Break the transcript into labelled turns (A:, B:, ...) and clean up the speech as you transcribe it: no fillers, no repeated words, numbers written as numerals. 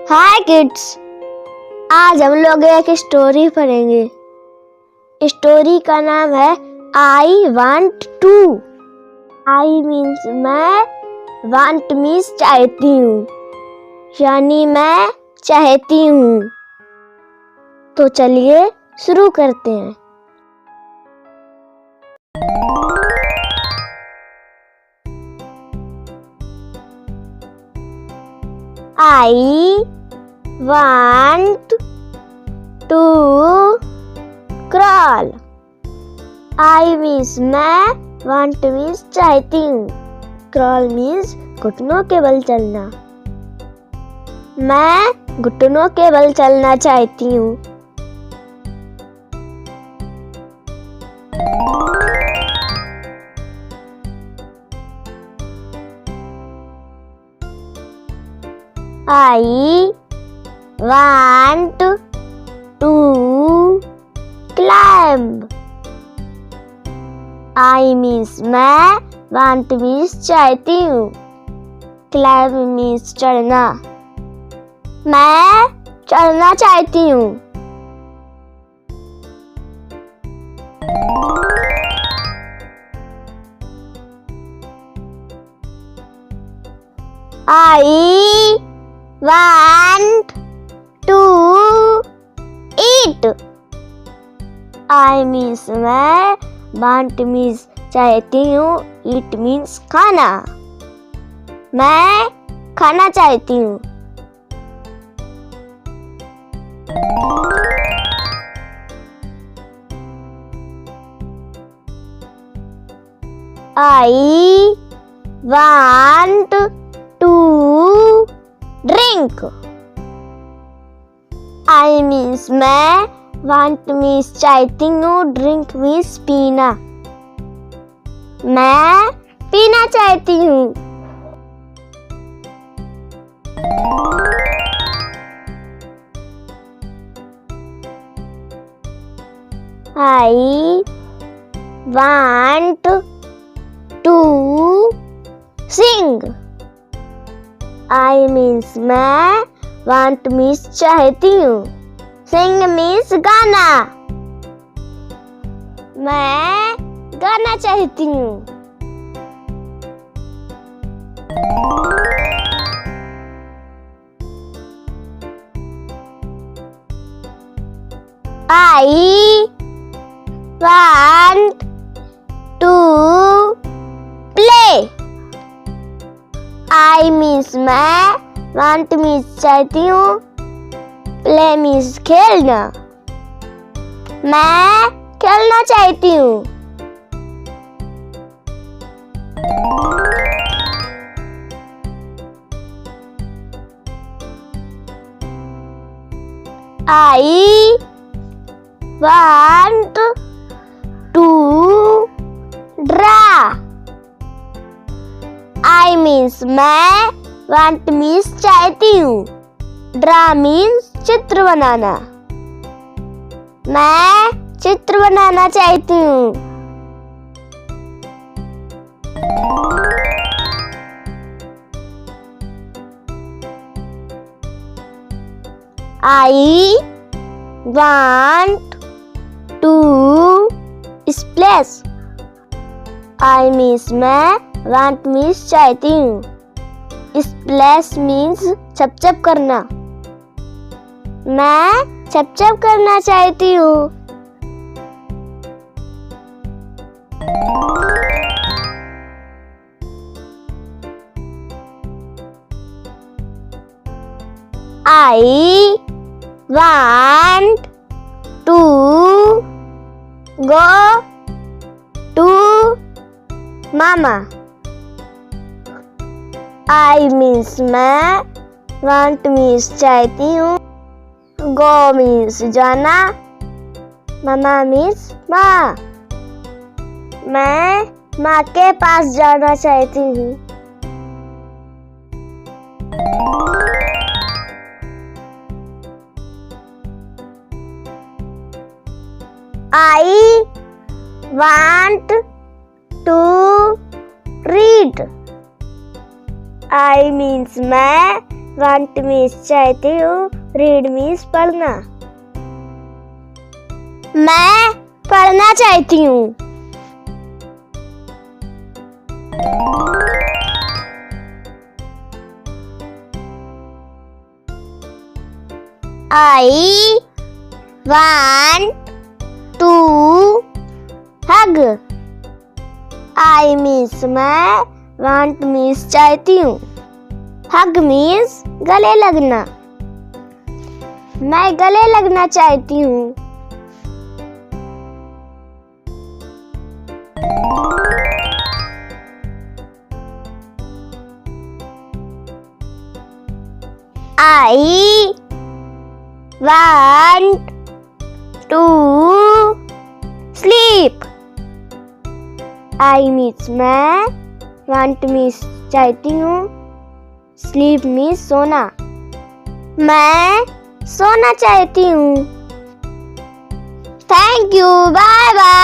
A: हाय kids, आज हम लोग एक स्टोरी पढ़ेंगे। स्टोरी का नाम है I want to. I means मैं, वांट मीन्स चाहती हूँ, यानी मैं चाहती हूँ। तो चलिए शुरू करते हैं। I want to crawl. I means मैं, want means चाहती हूँ, crawl means घुटनों के बल चलना। मैं घुटनों के बल चलना चाहती हूँ। I want to climb. I means मैं, want means चाहती हूँ, climb means चढ़ना। मैं चढ़ना चाहती हूँ। I want to eat. I means मैं, want means चाहती हूँ, eat means खाना। मैं खाना चाहती हूँ। I want to drink. I means मैं, want means चाहती हूँ, drink means पीना। मैं पीना चाहती हूँ। I want to sing. I means मैं, want means चाहती हूँ, sing means गाना। मैं गाना चाहती हूँ। I want to play. I means मैं, want means चाहती हूँ, play means खेलना। मैं खेलना चाहती हूँ। I want to draw. I means मैं, want means चाहती हूँ, draw means चित्र बनाना। मैं चित्र बनाना चाहती हूँ। I want to splash. I means मैं, want means चाहती हूँ, splash means छप-छप करना। मैं छप-छप करना चाहती हूँ। I want to go to mama. I means मैं, want means चाहती हूँ, go means जाना, mama means माँ। मैं माँ के पास जाना चाहती हूँ। I want to read. I means मैं, वांट मीन्स चाहती हूँ, रीड मीन्स पढ़ना। मैं पढ़ना चाहती हूँ। I want to hug. I means मैं, want means चाहती हूँ, hug means गले लगना। मैं गले लगना चाहती हूँ। I want to sleep. I means मैं, want means चाहती हूँ, sleep means सोना। मैं सोना चाहती हूँ। Thank you, bye bye.